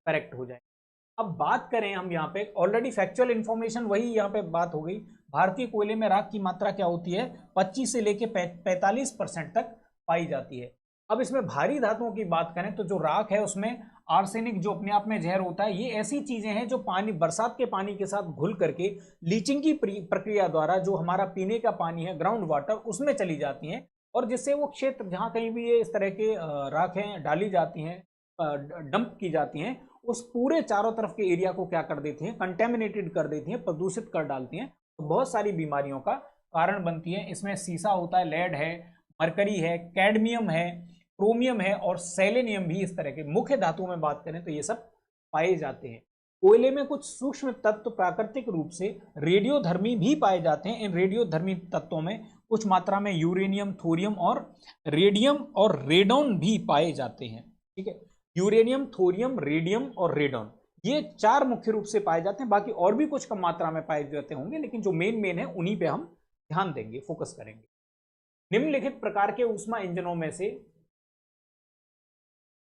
करेक्ट हो जाएंगे। अब बात करें हम यहाँ पे ऑलरेडी फैक्चुअल इंफॉर्मेशन वही यहाँ पे बात हो गई। भारतीय कोयले में राख की मात्रा क्या होती है, 25 से लेके 45% तक पाई जाती है। अब इसमें भारी धातुओं की बात करें तो जो राख है उसमें आर्सेनिक, जो अपने आप में जहर होता है, ये ऐसी चीजें हैं जो पानी, बरसात के पानी के साथ घुल करके लीचिंग की प्रक्रिया द्वारा जो हमारा पीने का पानी है, ग्राउंड वाटर, उसमें चली जाती हैं, और जिससे वो क्षेत्र जहां कहीं भी ये इस तरह के राखें डाली जाती हैं, डंप की जाती हैं, उस पूरे चारों तरफ के एरिया को क्या कर देती हैं, कंटेमिनेटेड कर देती हैं, प्रदूषित कर डालती हैं, तो बहुत सारी बीमारियों का कारण बनती है। इसमें सीसा होता है, लेड है, मरकरी है, कैडमियम है, क्रोमियम है और सेलेनियम भी, इस तरह के मुख्य धातुओं में बात करें तो ये सब पाए जाते हैं। कोयले में कुछ सूक्ष्म तत्व प्राकृतिक रूप से रेडियोधर्मी भी पाए जाते हैं। इन रेडियोधर्मी तत्वों में कुछ मात्रा में यूरेनियम, थोरियम और रेडियम और रेडॉन भी पाए जाते हैं। ठीक है, यूरेनियम, थोरियम, रेडियम और रेडॉन, ये चार मुख्य रूप से पाए जाते हैं। बाकी और भी कुछ कम मात्रा में पाए जाते होंगे, लेकिन जो मेन है उन्हीं पे हम ध्यान देंगे, फोकस करेंगे। निम्नलिखित प्रकार के ऊष्मा इंजनों में से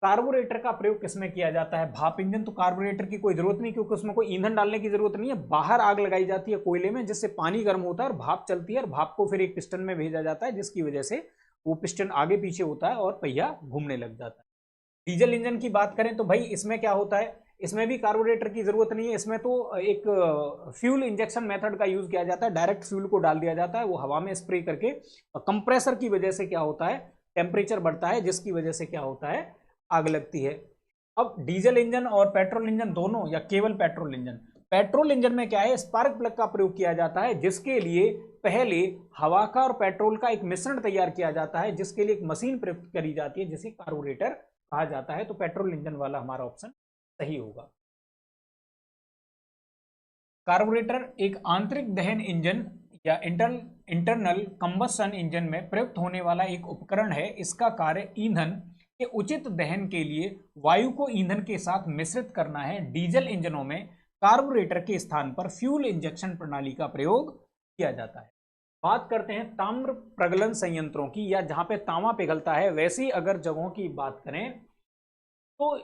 कार्बोरेटर का प्रयोग किसमें किया जाता है। भाप इंजन, तो कार्बोरेटर की कोई जरूरत नहीं, क्योंकि उसमें कोई ईंधन डालने की जरूरत नहीं है, बाहर आग लगाई जाती है कोयले में, जिससे पानी गर्म होता है और भाप चलती है, और भाप को फिर एक पिस्टन में भेजा जाता है, जिसकी वजह से वो पिस्टन आगे पीछे होता है और पहिया घूमने लग जाता है। डीजल इंजन की बात करें तो भाई इसमें क्या होता है, इसमें भी कार्बोरेटर की जरूरत नहीं है। इसमें तो एक फ्यूल इंजेक्शन मेथड का यूज किया जाता है, डायरेक्ट फ्यूल को डाल दिया जाता है, वो हवा में स्प्रे करके, कंप्रेसर की वजह से क्या होता है, टेम्परेचर बढ़ता है, जिसकी वजह से क्या होता है, आग लगती है। अब डीजल इंजन और पेट्रोल इंजन दोनों, या केवल पेट्रोल इंजन, पेट्रोल इंजन में क्या है, स्पार्क प्लग का प्रयोग किया जाता है, जिसके लिए पहले हवा का और पेट्रोल का एक मिश्रण तैयार किया जाता है, जिसके लिए एक मशीन प्रयुक्त करी जाती है, जिसे कार्बोरेटर कहा जाता है। तो पेट्रोल इंजन वाला हमारा ऑप्शन सही होगा। कार्बोरेटर एक आंतरिक दहन इंजन या इंटरनल कंबस्शन इंजन में प्रयुक्त होने वाला एक उपकरण है। इसका कार्य ईंधन के उचित दहन के लिए वायु को ईंधन के साथ मिश्रित करना है। डीजल इंजनों में कार्बोरेटर के स्थान पर फ्यूल इंजेक्शन प्रणाली का प्रयोग किया जाता है। बात करते हैं ताम्र प्रगलन संयंत्रों की, या जहां पे तांबा पिघलता है, वैसी अगर जगहों की बात करें तो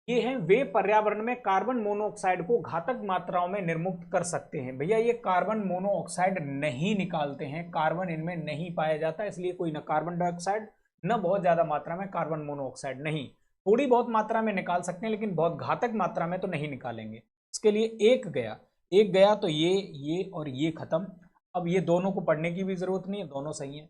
ये हैं, वे पर्यावरण में कार्बन मोनोऑक्साइड को घातक मात्राओं में निर्मुक्त कर सकते हैं। भैया ये कार्बन मोनोऑक्साइड नहीं निकालते हैं, कार्बन इनमें नहीं पाया जाता, इसलिए कोई ना कार्बन डाइऑक्साइड, न बहुत ज्यादा मात्रा में कार्बन मोनोऑक्साइड, नहीं, थोड़ी बहुत मात्रा में निकाल सकते हैं, लेकिन बहुत घातक मात्रा में तो नहीं निकालेंगे। इसके लिए एक गया तो ये और ये खत्म। अब ये दोनों को पढ़ने की भी जरूरत नहीं है, दोनों सही है।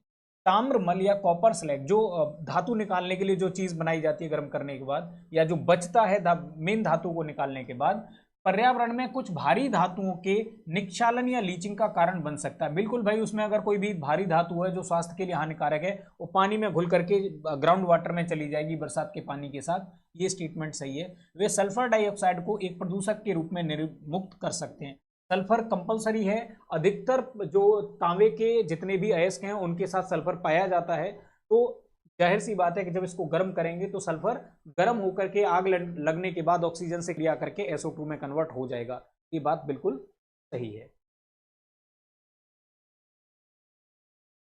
ताम्र मल या कॉपर स्लैग, जो धातु निकालने के लिए जो चीज बनाई जाती है गर्म करने के बाद, या जो बचता है मेन धातु को निकालने के बाद, पर्यावरण में कुछ भारी धातुओं के निक्षालन या लीचिंग का कारण बन सकता है। बिल्कुल भाई, उसमें अगर कोई भी भारी धातु है जो स्वास्थ्य के लिए हानिकारक है, वो पानी में घुल करके ग्राउंड वाटर में चली जाएगी बरसात के पानी के साथ, ये स्टेटमेंट सही है। वे सल्फर डाइऑक्साइड को एक प्रदूषक के रूप में निर्मुक्त कर सकते हैं। सल्फर कंपलसरी है, अधिकतर जो तांबे के जितने भी अयस्क हैं उनके साथ सल्फर पाया जाता है, तो जाहिर सी बात है कि जब इसको गर्म करेंगे तो सल्फर गर्म होकर के आग लगने के बाद ऑक्सीजन से क्रिया करके SO2 में कन्वर्ट हो जाएगा। ये बात बिल्कुल सही है।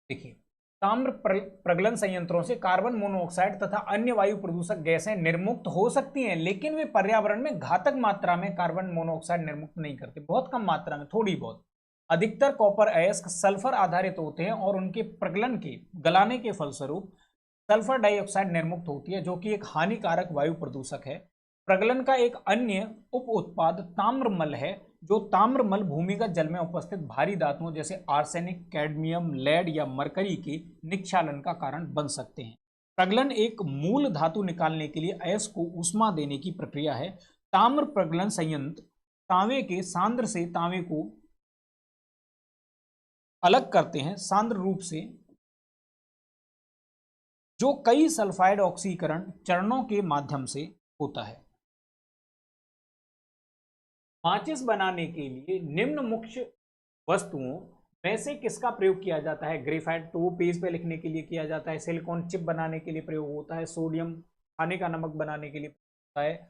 देखिए, ताम्र प्रगलन संयंत्रों से कार्बन मोनोऑक्साइड तथा अन्य वायु प्रदूषक गैसें निर्मुक्त हो सकती हैं, लेकिन वे पर्यावरण में घातक मात्रा में कार्बन मोनोऑक्साइड निर्मुक्त नहीं करते, बहुत कम मात्रा में, थोड़ी बहुत। अधिकतर कॉपर अयस्क सल्फर आधारित होते हैं और उनके प्रगलन के गलाने के फलस्वरूप सल्फर डाइऑक्साइड निर्मुक्त होती है, जो कि एक हानिकारक वायु प्रदूषक है। प्रगलन का एक अन्य उप उत्पाद ताम्रमल है, जो ताम्रमल भूमिगत जल में उपस्थित भारी धातुओं जैसे आर्सेनिक, कैडमियम, लेड या मरकरी के निक्षालन का कारण बन सकते हैं। प्रगलन एक मूल धातु निकालने के लिए अयस्क को ऊष्मा देने की प्रक्रिया है। ताम्र प्रगलन संयंत्र तांबे के सांद्र से तांबे को अलग करते हैं सांद्र रूप से, जो कई सल्फाइड ऑक्सीकरण चरणों के माध्यम से होता है। माचिस बनाने के लिए निम्न मुख्य वस्तुओं में से किसका प्रयोग किया जाता है? ग्रेफाइट, तो वो पेज पे लिखने के लिए किया जाता है। सिलिकॉन चिप बनाने के लिए प्रयोग होता है। सोडियम खाने का नमक बनाने के लिए होता है।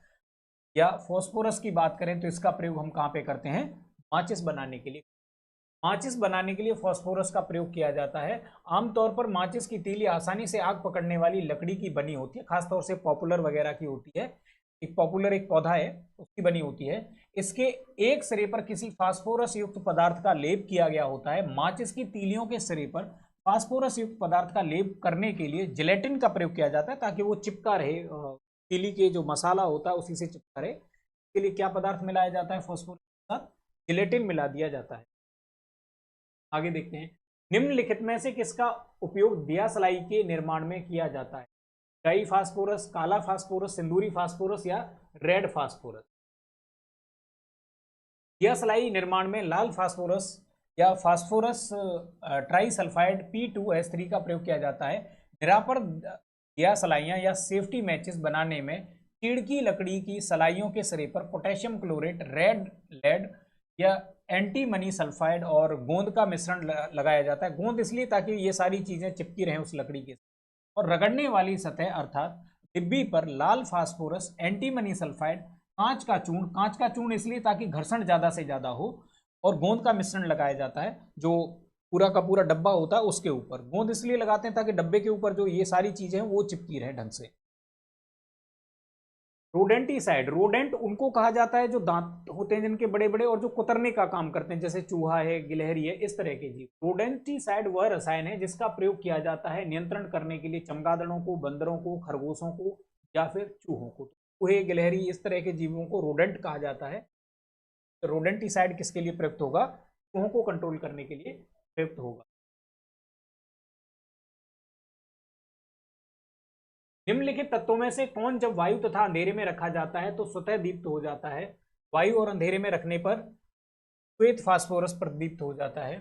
या फॉस्फोरस की बात करें तो इसका प्रयोग हम कहाँ पे करते हैं? माचिस बनाने के लिए। माचिस बनाने के लिए फास्फोरस का प्रयोग किया जाता है। आमतौर पर माचिस की तीली आसानी से आग पकड़ने वाली लकड़ी की बनी होती है, खासतौर से पॉपुलर वगैरह की होती है। एक पॉपुलर एक पौधा है, उसकी बनी होती है। इसके एक सिरे पर किसी फास्फोरस युक्त पदार्थ का लेप किया गया होता है। माचिस की तीलियों के सिरे पर फास्फोरस युक्त पदार्थ का लेप करने के लिए जिलेटिन का प्रयोग किया जाता है, ताकि वो चिपका रहे, तीली के जो मसाला होता है उसी से चिपका रहे। इसके लिए क्या पदार्थ मिलाया जाता है? फास्फोरस के साथ जिलेटिन मिला दिया जाता है। आगे देखते हैं, निम्नलिखित में से किसका उपयोग दिया सलाई के निर्माण में किया जाता है? डाई फास्फोरस, काला फास्फोरस, सिंदूरी फास्फोरस या रेड फास्फोरस? दिया सलाई निर्माण में लाल फास्फोरस या फास्फोरस ट्राइसल्फाइड P2S3 का प्रयोग किया जाता है। निरापर दिया सलाइयां या सेफ्टी मैचेस बनाने में चीड़ की लकड़ी की सलाइयों के सिरे पर पोटेशियम क्लोरेट, रेड लेड या एंटीमनी सल्फाइड और गोंद का मिश्रण लगाया जाता है। गोंद इसलिए ताकि ये सारी चीजें चिपकी रहें उस लकड़ी के। और रगड़ने वाली सतह अर्थात डिब्बी पर लाल फास्फोरस, एंटीमनी सल्फाइड, कांच का चूर्ण इसलिए ताकि घर्षण ज्यादा से ज्यादा हो, और गोंद का मिश्रण लगाया जाता है। जो पूरा का पूरा डब्बा होता है उसके ऊपर गोंद इसलिए लगाते हैं ताकि डब्बे के ऊपर जो ये सारी चीजें हैं वो चिपकी रहे ढंग से। रोडेंटिसाइड, रोडेंट उनको कहा जाता है जो दांत होते हैं जिनके बड़े बड़े और जो कुतरने का काम करते हैं, जैसे चूहा है, गिलहरी है, इस तरह के जीव। रोडेंटिसाइड वह रसायन है जिसका प्रयोग किया जाता है नियंत्रण करने के लिए चमगादड़ों को, बंदरों को, खरगोशों को या फिर चूहों को। चूहे, गिलहरी, इस तरह के जीवों को रोडेंट कहा जाता है। रोडेंटिसाइड किसके लिए प्रयुक्त होगा? चूहों को कंट्रोल करने के लिए प्रयुक्त होगा। निम्नलिखित तत्वों में से कौन जब वायु तथा अंधेरे में रखा जाता है तो स्वतः दीप्त हो जाता है? वायु और अंधेरे में रखने पर श्वेत फास्फोरस प्रदीप्त हो जाता है।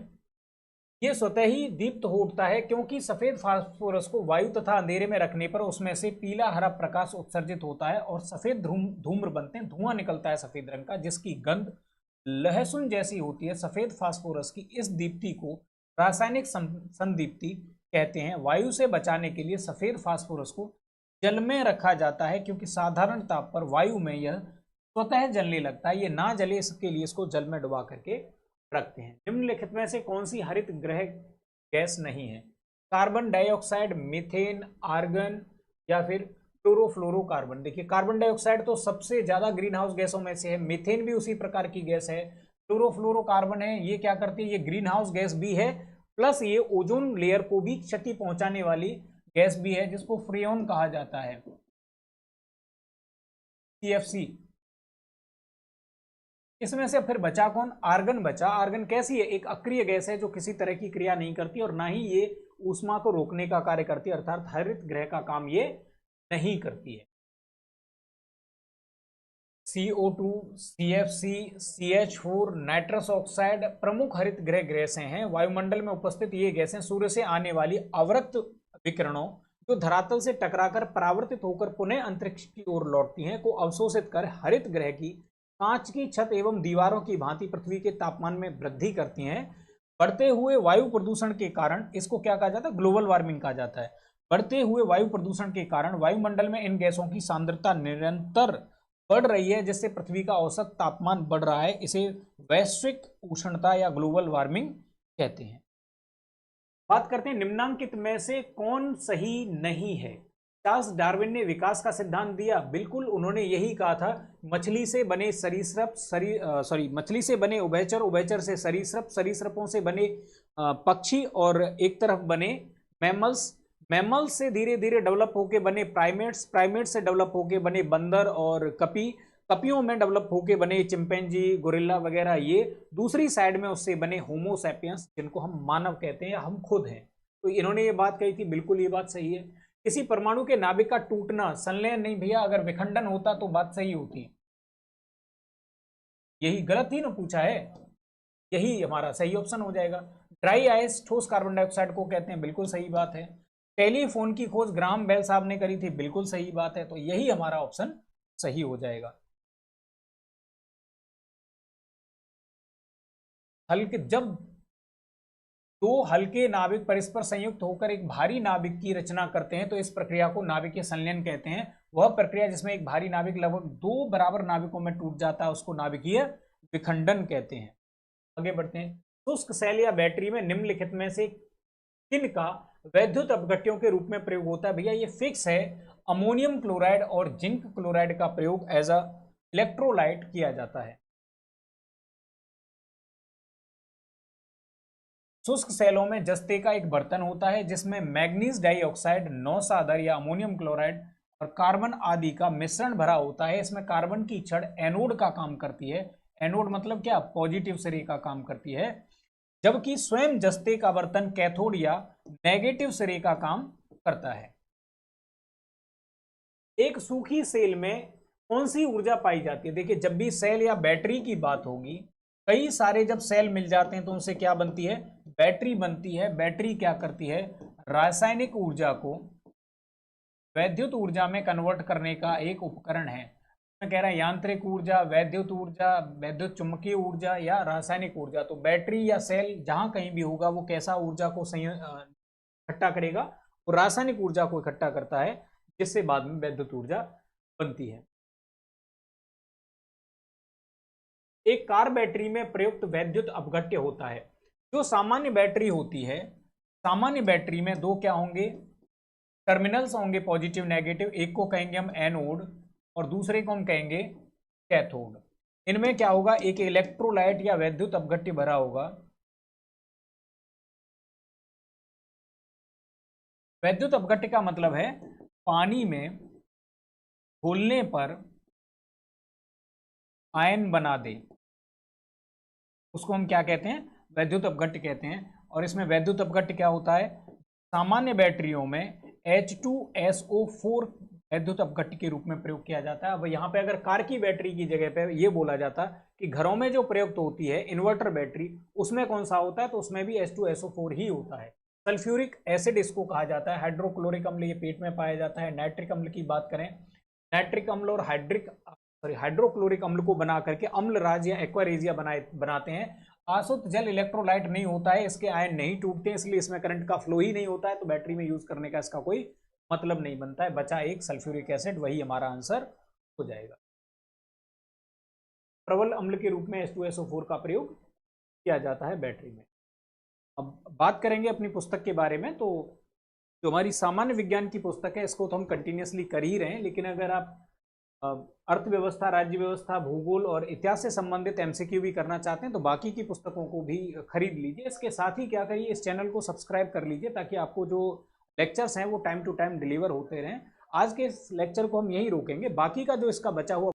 यह स्वतः ही दीप्त हो उठता है क्योंकि सफेद फास्फोरस को वायु तथा अंधेरे में रखने पर उसमें से पीला हरा प्रकाश उत्सर्जित होता है और सफेद धूम्र बनते हैं, धुआं निकलता है सफेद रंग का, जिसकी गंध लहसुन जैसी होती है। सफेद फास्फोरस की इस दीप्ति को रासायनिक संदीप्ति कहते हैं। वायु से बचाने के लिए सफेद फास्फोरस को जल में रखा जाता है, क्योंकि साधारण ताप पर वायु में यह स्वतः जलने लगता है। ये ना जले इसके लिए इसको जल में डुबा करके रखते हैं। निम्नलिखित में से कौन सी हरित गृह गैस नहीं है? कार्बन डाइऑक्साइड, मीथेन, आर्गन या फिर क्लोरोफ्लोरोकार्बन। देखिए, कार्बन डाइऑक्साइड तो सबसे ज्यादा ग्रीन हाउस गैसों में से है, मीथेन भी उसी प्रकार की गैस है, क्लोरोफ्लोरोकार्बन है। ये क्या करती है? ये ग्रीन हाउस गैस भी है, प्लस ये ओजोन लेयर को भी क्षति पहुंचाने वाली गैस भी है, जिसको फ्रेओन कहा जाता है, CFC। इसमें से फिर बचा कौन? आर्गन बचा। आर्गन कैसी है? एक अक्रिय गैस है जो किसी तरह की क्रिया नहीं करती और ना ही ये ऊष्मा को रोकने का कार्य करती है, अर्थात हरित गृह का काम ये नहीं करती है। CO2, CFC, CH4, nitrous oxide प्रमुख हरित गृह गैसें हैं। वायुमंडल में उपस्थित ये गैसें सूर्य से आने वाली अवरक्त विकिरणों जो धरातल से टकराकर परावर्तित होकर पुनः अंतरिक्ष की ओर लौटती हैं को अवशोषित कर हरित गृह की कांच की छत एवं दीवारों की भांति पृथ्वी के तापमान में वृद्धि करती हैं। बढ़ते हुए वायु प्रदूषण के कारण इसको क्या कहा जाता है? ग्लोबल वार्मिंग कहा जाता है। बढ़ते हुए वायु प्रदूषण के कारण वायुमंडल में इन गैसों की सांद्रता निरंतर बढ़ रही है, जिससे पृथ्वी का औसत तापमान बढ़ रहा है। इसे वैश्विक उष्णता या ग्लोबल वार्मिंग कहते हैं। बात करते हैं निम्नांकित में से कौन सही नहीं है? चार्ल्स डार्विन ने विकास का सिद्धांत दिया, बिल्कुल उन्होंने यही कहा था। मछली से बने सरीसृप, मछली से बने उभयचर, उभयचर से सरीसृप, सरीसृपों से बने पक्षी और एक तरफ बने मैमल्स, मैमल्स से धीरे धीरे डेवलप होके बने प्राइमेट्स, प्राइमेट्स से डेवलप होके बने बंदर और कपी, कपियों में डेवलप होके बने चिंपैंजी, गोरिल्ला वगैरह, ये दूसरी साइड में उससे बने होमो सैपियंस, जिनको हम मानव कहते हैं या हम खुद हैं। तो इन्होंने ये बात कही थी, बिल्कुल ये बात सही है। किसी परमाणु के नाभिक का टूटना संलयन नहीं भैया, अगर विखंडन होता तो बात सही होती। यही गलत ही ना पूछा है, यही हमारा सही ऑप्शन हो जाएगा। ड्राई आइस ठोस कार्बन डाइऑक्साइड को कहते हैं, बिल्कुल सही बात है। टेलीफोन की खोज ग्राहम बेल साहब ने करी थी, बिल्कुल सही बात है। तो यही हमारा ऑप्शन सही हो जाएगा। हल्के, जब दो हल्के नाभिक परस्पर संयुक्त होकर एक भारी नाभिक की रचना करते हैं तो इस प्रक्रिया को नाभिकीय संलयन कहते हैं। वह प्रक्रिया जिसमें एक भारी नाभिक लगभग दो बराबर नाभिकों में टूट जाता है उसको नाभिकीय विखंडन कहते हैं। आगे बढ़ते हैं। शुष्क सेल या बैटरी में निम्नलिखित में से किन का वैद्युत अपघट्यों के रूप में प्रयोग होता है? भैया ये फिक्स है, अमोनियम क्लोराइड और जिंक क्लोराइड का प्रयोग एज अ इलेक्ट्रोलाइट किया जाता है। शुष्क सेलों में जस्ते का एक बर्तन होता है जिसमें मैग्नीज डाइऑक्साइड, नौसादर या अमोनियम क्लोराइड और कार्बन आदि का मिश्रण भरा होता है। इसमें कार्बन की छड़ एनोड का काम करती है। एनोड मतलब क्या? पॉजिटिव सिरे का काम करती है, जबकि स्वयं जस्ते का बर्तन कैथोड या नेगेटिव सिरे का काम करता है। एक सूखी सेल में कौन सी ऊर्जा पाई जाती है? देखिए, जब भी सेल या बैटरी की बात होगी, कई सारे जब सेल मिल जाते हैं तो उनसे क्या बनती है? बैटरी बनती है। बैटरी क्या करती है? रासायनिक ऊर्जा को वैद्युत ऊर्जा में कन्वर्ट करने का एक उपकरण है। मैं कह रहा है यांत्रिक ऊर्जा, वैद्युत ऊर्जा, वैद्युत चुंबकीय ऊर्जा या रासायनिक ऊर्जा। तो बैटरी या सेल जहां कहीं भी होगा वो कैसा ऊर्जा को इकट्ठा करेगा? वो रासायनिक ऊर्जा को इकट्ठा करता है, जिससे बाद में वैद्युत ऊर्जा बनती है। एक कार बैटरी में प्रयुक्त वैद्युत अपघट्य होता है। जो सामान्य बैटरी होती है, सामान्य बैटरी में दो क्या होंगे? टर्मिनल्स होंगे पॉजिटिव नेगेटिव। एक को कहेंगे हम एनोड और दूसरे को हम कहेंगे कैथोड। इनमें क्या होगा? एक इलेक्ट्रोलाइट या वैद्युत अपघट्य भरा होगा। वैद्युत अपघट्य का मतलब है पानी में घोलने पर आयन बना दे, उसको हम क्या कहते हैं? वैद्युत अपघट्य कहते हैं। और इसमें वैद्युत अपघट्य क्या होता है? सामान्य बैटरियों में H2SO4 वैद्युत अपघट्य के रूप में प्रयोग किया जाता है। अब यहाँ पे अगर कार की बैटरी की जगह पे ये बोला जाता कि घरों में जो प्रयुक्त होती है इन्वर्टर बैटरी, उसमें कौन सा होता है? तो उसमें भी H2SO4 ही होता है। सल्फ्यूरिक एसिड इसको कहा जाता है। हाइड्रोक्लोरिक अम्ल ये पेट में पाया जाता है। नाइट्रिक अम्ल की बात करें, नाइट्रिक अम्ल और हाइड्रोक्लोरिक अम्ल को बना करके अम्ल राज या एक्वारेजिया बनाते हैं। आसुत जल इलेक्ट्रोलाइट नहीं होता है, इसके आयन नहीं टूटते, इसलिए इसमें करंट का फ्लो ही नहीं होता है, तो बैटरी में यूज करने का इसका कोई मतलब नहीं बनता है। बचा एक सल्फ्यूरिक एसिड, वही हमारा आंसर हो जाएगा। प्रबल अम्ल के रूप में H2SO4 का प्रयोग किया जाता है बैटरी में। अब बात करेंगे अपनी पुस्तक के बारे में। तो जो हमारी सामान्य विज्ञान की पुस्तक है इसको तो हम कंटिन्यूसली कर ही रहे हैं, लेकिन अगर आप अर्थव्यवस्था, राज्य व्यवस्था, भूगोल और इतिहास से संबंधित एमसीक्यू भी करना चाहते हैं तो बाकी की पुस्तकों को भी खरीद लीजिए। इसके साथ ही क्या करिए, इस चैनल को सब्सक्राइब कर लीजिए ताकि आपको जो लेक्चर्स हैं वो टाइम टू टाइम डिलीवर होते रहें। आज के इस लेक्चर को हम यहीं रोकेंगे, बाकी का जो इसका बचा हुआ